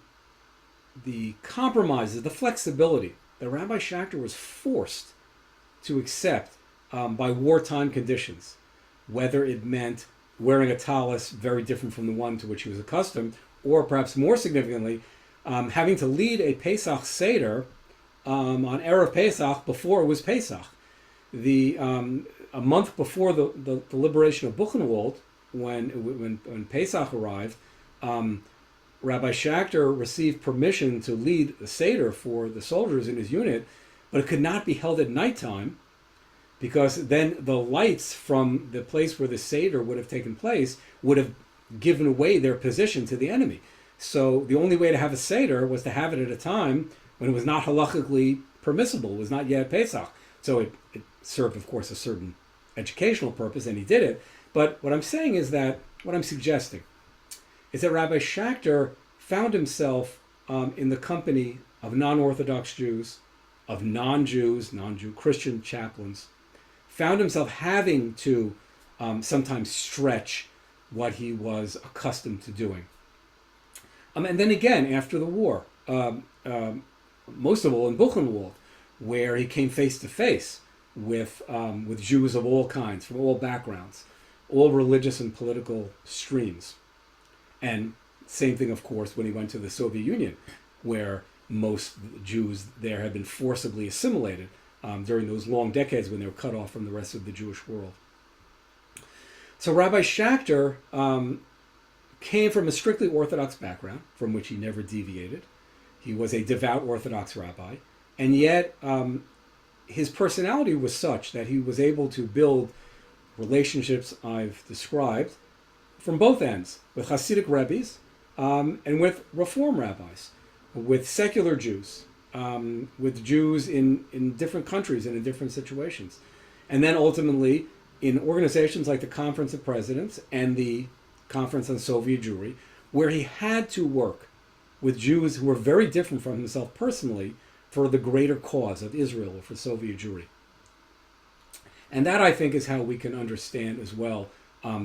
compromises, the flexibility that Rabbi Schacter was forced to accept by wartime conditions, whether it meant wearing a tallis very different from the one to which he was accustomed, or perhaps more significantly, having to lead a Pesach Seder on Erev Pesach before it was Pesach. A month before the liberation of Buchenwald, when Pesach arrived, Rabbi Schacter received permission to lead the Seder for the soldiers in his unit, but it could not be held at nighttime because then the lights from the place where the Seder would have taken place would have given away their position to the enemy. So the only way to have a Seder was to have it at a time when it was not halachically permissible, it was not yet Pesach. So it served, of course, a certain educational purpose, and he did it. But what I'm saying is that, what I'm suggesting, is that Rabbi Schacter found himself in the company of non-Orthodox Jews, of non-Jews, non-Jew Christian chaplains, found himself having to sometimes stretch what he was accustomed to doing. And then again, after the war, most of all in Buchenwald, where he came face to face with Jews of all kinds, from all backgrounds, all religious and political streams. And same thing, of course, when he went to the Soviet Union, where most Jews there had been forcibly assimilated during those long decades when they were cut off from the rest of the Jewish world. So Rabbi Schacter came from a strictly Orthodox background, from which he never deviated. He was a devout Orthodox rabbi, and yet his personality was such that he was able to build relationships I've described from both ends, with Hasidic rabbis and with Reform rabbis, with secular Jews, with Jews in different countries and in different situations. And then ultimately in organizations like the Conference of Presidents and the Conference on Soviet Jewry, where he had to work with Jews who were very different from himself personally for the greater cause of Israel or for Soviet Jewry. And that, I think, is how we can understand as well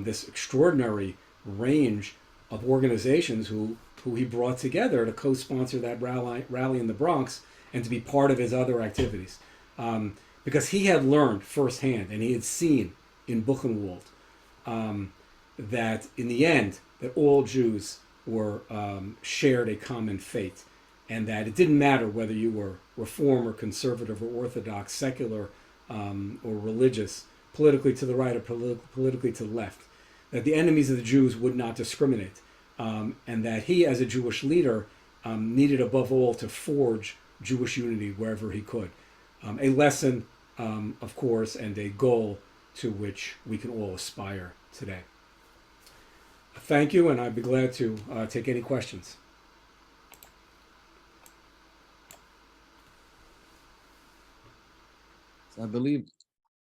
this extraordinary range of organizations who he brought together to co-sponsor that rally in the Bronx and to be part of his other activities. Because he had learned firsthand, and he had seen in Buchenwald, that in the end, that all Jews or shared a common fate, and that it didn't matter whether you were Reform or conservative or Orthodox, secular or religious, politically to the right or politically to the left, that the enemies of the Jews would not discriminate, and that he, as a Jewish leader, needed above all to forge Jewish unity wherever he could. A lesson, of course, and a goal to which we can all aspire today. Thank you, and I'd be glad to take any questions. So I believe,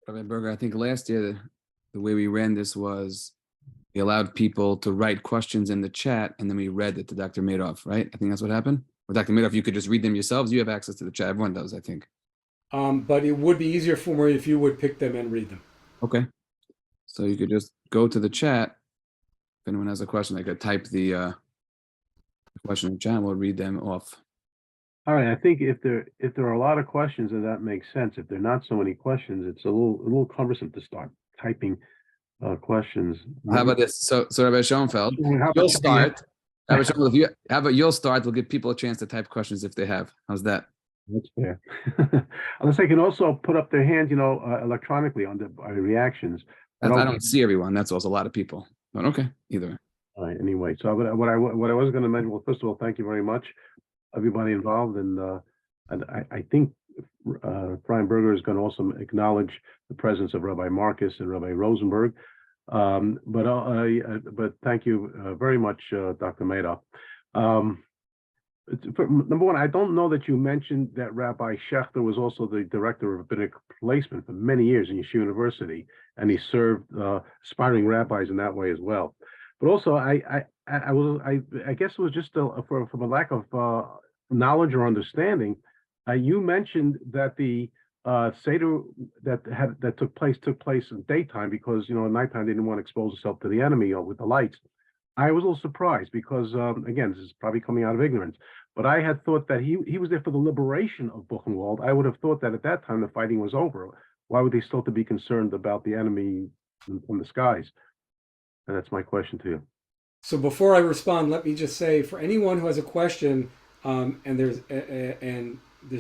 Rabbi Berger, I think last year the way we ran this was we allowed people to write questions in the chat, and then we read it to Dr. Madoff, right? I think that's what happened. Or Dr. Madoff, you could just read them yourselves. You have access to the chat. Everyone does, I think. But it would be easier for me if you would pick them and read them. Okay. So you could just go to the chat. If anyone has a question, they could type the question in the chat. We'll read them off. All right, I think if there are a lot of questions, then that makes sense. If there are not so many questions, it's a little cumbersome to start typing questions. How about this? So Rabbi Schoenfeld, you'll start. Rabbi Schoenfeld, how about you'll start? We'll give people a chance to type questions if they have. How's that? That's fair. Unless they can also put up their hands, electronically on the reactions. I don't see everyone. That's also a lot of people. But okay, either way. All right. Anyway, so what I was going to mention. Well, first of all, thank you very much, everybody involved, and I think Brian Berger is going to also acknowledge the presence of Rabbi Marcus and Rabbi Rosenberg. But thank you very much, Dr. Madoff. Number one, I don't know that you mentioned that Rabbi Schacter was also the director of rabbinic placement for many years in Yeshiva University, and he served aspiring rabbis in that way as well. But also, I guess it was just from a lack of knowledge or understanding. You mentioned that the Seder that took place in daytime because at nighttime they didn't want to expose themselves to the enemy with the lights. I was a little surprised because again, this is probably coming out of ignorance, but I had thought that he was there for the liberation of Buchenwald. I would have thought that at that time the fighting was over. Why would they still to be concerned about the enemy from the skies? And that's my question to you. So before I respond, let me just say, for anyone who has a question and there's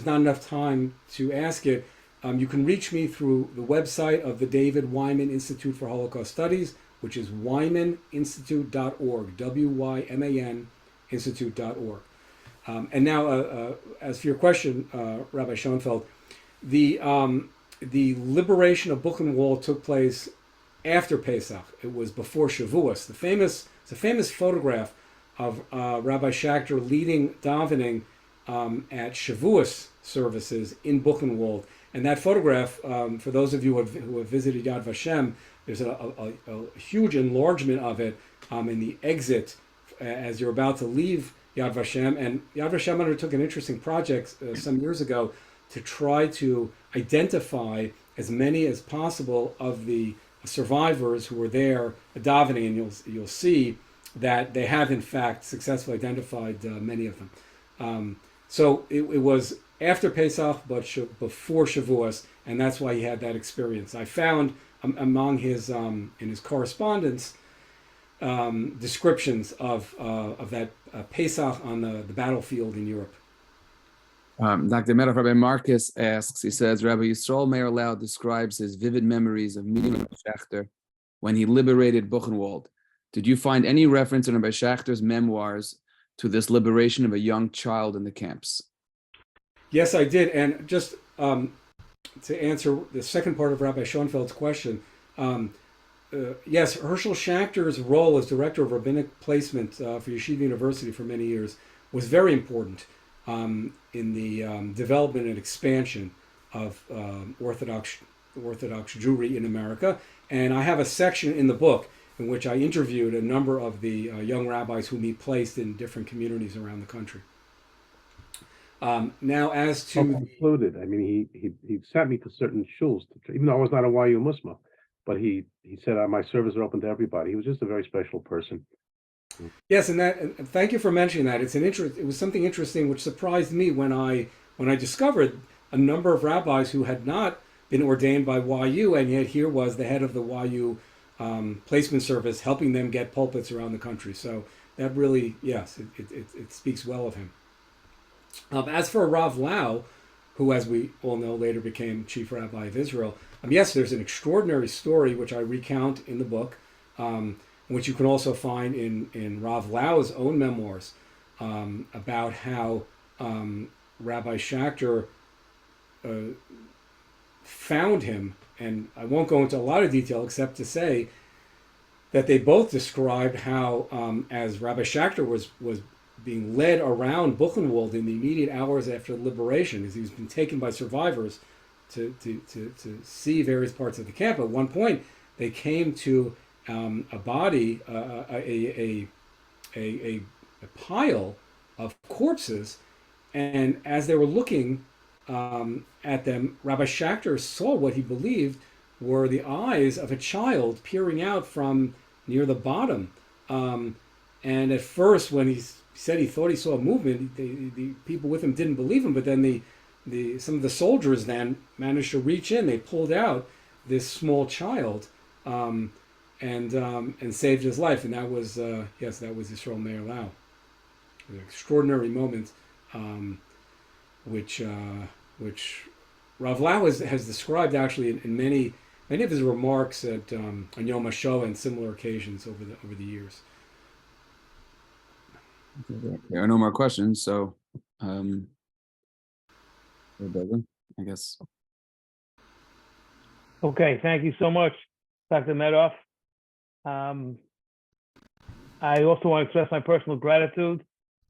not enough time to ask it, you can reach me through the website of the David Wyman Institute for Holocaust Studies, which is wymaninstitute.org, W-Y-M-A-N institute.org. And now, as for your question, Rabbi Schoenfeld, the liberation of Buchenwald took place after Pesach. It was before Shavuos. It's a famous photograph of Rabbi Schacter leading davening at Shavuos services in Buchenwald. And that photograph, for those of you who have visited Yad Vashem, there's a huge enlargement of it in the exit as you're about to leave Yad Vashem. And Yad Vashem undertook an interesting project some years ago to try to identify as many as possible of the survivors who were there davening, and you'll see that they have in fact successfully identified many of them. So it was after Pesach, but before Shavuos, and that's why he had that experience. I found among his in his correspondence descriptions of that Pesach on the battlefield in Europe. Dr. Madoff, Rabbi Marcus asks, he says, Rabbi Yisrael Meir Lau describes his vivid memories of meeting Rabbi Schacter when he liberated Buchenwald. Did you find any reference in Rabbi Schachter's memoirs to this liberation of a young child in the camps? Yes, I did. And just to answer the second part of Rabbi Schoenfeld's question, yes, Herschel Schachter's role as director of rabbinic placement for Yeshiva University for many years was very important in the development and expansion of Orthodox Jewry in America. And I have a section in the book in which I interviewed a number of the young rabbis whom he placed in different communities around the country. Now, as to included, I mean, he sent me to certain shuls, even though I was not a YU Musma, but he said my services are open to everybody. He was just a very special person. Yes, and thank you for mentioning that. It was something interesting which surprised me when I discovered a number of rabbis who had not been ordained by YU, and yet here was the head of the YU placement service helping them get pulpits around the country. So that really, yes, it speaks well of him. As for Rav Lau, who, as we all know, later became Chief Rabbi of Israel, yes, there's an extraordinary story which I recount in the book, which you can also find in Rav Lau's own memoirs, about how Rabbi Schacter found him. And I won't go into a lot of detail except to say that they both described how, as Rabbi Schacter was being led around Buchenwald in the immediate hours after liberation, as he was being taken by survivors to see various parts of the camp. At one point, they came to a body, a pile of corpses, and as they were looking at them, Rabbi Schacter saw what he believed were the eyes of a child peering out from near the bottom. And at first, when he said he thought he saw a movement, the people with him didn't believe him. But then some of the soldiers then managed to reach in. They pulled out this small child and saved his life. And that was that was Yisrael Meir Lau. An extraordinary moment, which Rav Lau has described actually in many of his remarks at on Yom Hashoah and similar occasions over the years. There are no more questions, so I guess. Okay, thank you so much, Dr. Medoff. I also want to express my personal gratitude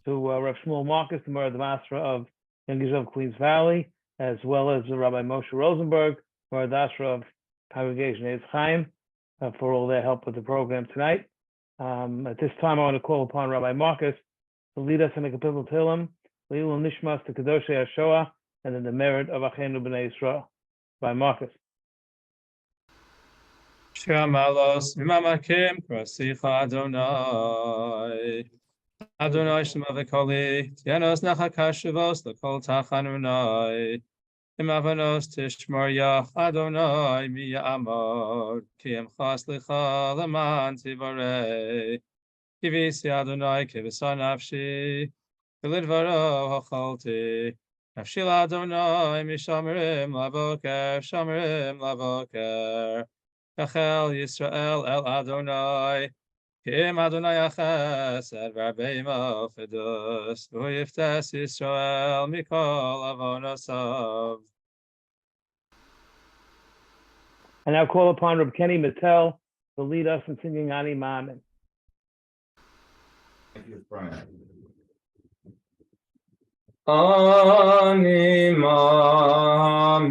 to Rav Shmuel Marcus, the Murad Masra of Young Israel Queens Valley, as well as Rabbi Moshe Rosenberg, Murad Masra of Congregation Eitz Chaim, for all their help with the program tonight. At this time, I want to call upon Rabbi Marcus to lead us in a Kapitel Tehillim, Leilul Nishmas to Kedoshei HaShoah, and in the merit of Achenu B'nai Yisrael. Rabbi Marcus. Shamalos Mamakim Krasicha Adonai Adonai Shema V'Koli Tienos Nachakashuvos L'Kol Tachanunai Imavanos Tishmar Yach Adonai Mi Ya'amor Ki Emchas Licha Laman Tivarei Kivisi Adonai Kivisa Nafshi V'Lidvaro Hachalti Nafshi Adonai Mishamrim Lavoker Shamrim Lavoker Rachel Yisrael El Adonai Kim Adonai Achesed V'Arbeim Fidus V'Yiftes Yisrael Mikol Avonosav. I now call upon Reb Kenny Mattel to lead us in singing Ani Ma'amin. Thank you, Brian. Ani Ma'amin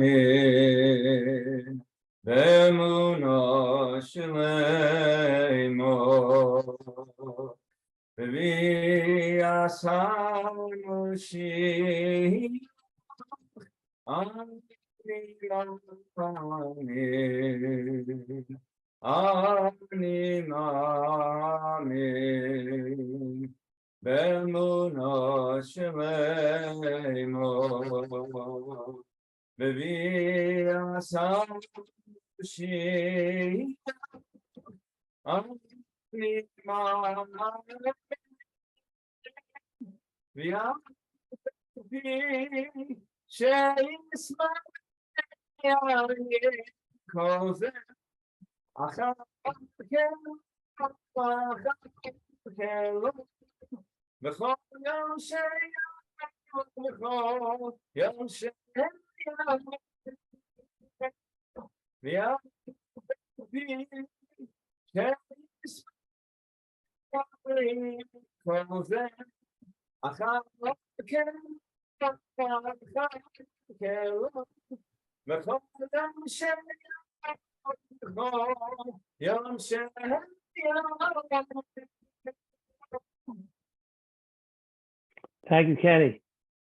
Be'emunah Shleimo V'viyasar Moshiach Ani Ma'amin Ani Ma'amin Be'emunah Shleimo V'viyasar Moshiach Ani Ma'amin V'yavi she'yisma'el yikoze achar kelo v'chol yom she'yam v'chol yom she'yam v'yavi she'yisma'el yikoze achar kelo v'chol yom she'yam yom she'yam. Thank you, Kenny.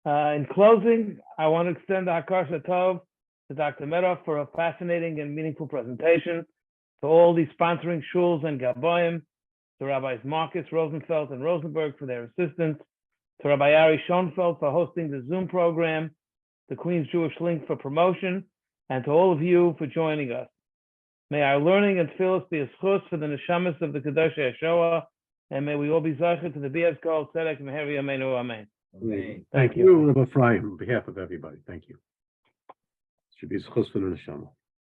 In closing, I want to extend the Hakar Tov to Dr. Medoff for a fascinating and meaningful presentation, to all these sponsoring shuls and gaboyim, to Rabbis Marcus, Rosenfelt, and Rosenberg for their assistance, to Rabbi Ari Schoenfeld for hosting the Zoom program, the Queen's Jewish Link for promotion, and to all of you for joining us. May our learning and tefillos be a schus for the neshamas of the Kedoshei HaShoah, and may we all be zeichet to the Bias Kol Tzedek Meher Yameinu Amen. Amen. Thank you, Rabbi Ephraim, on behalf of everybody. Thank you. Should be a chus for the neshama.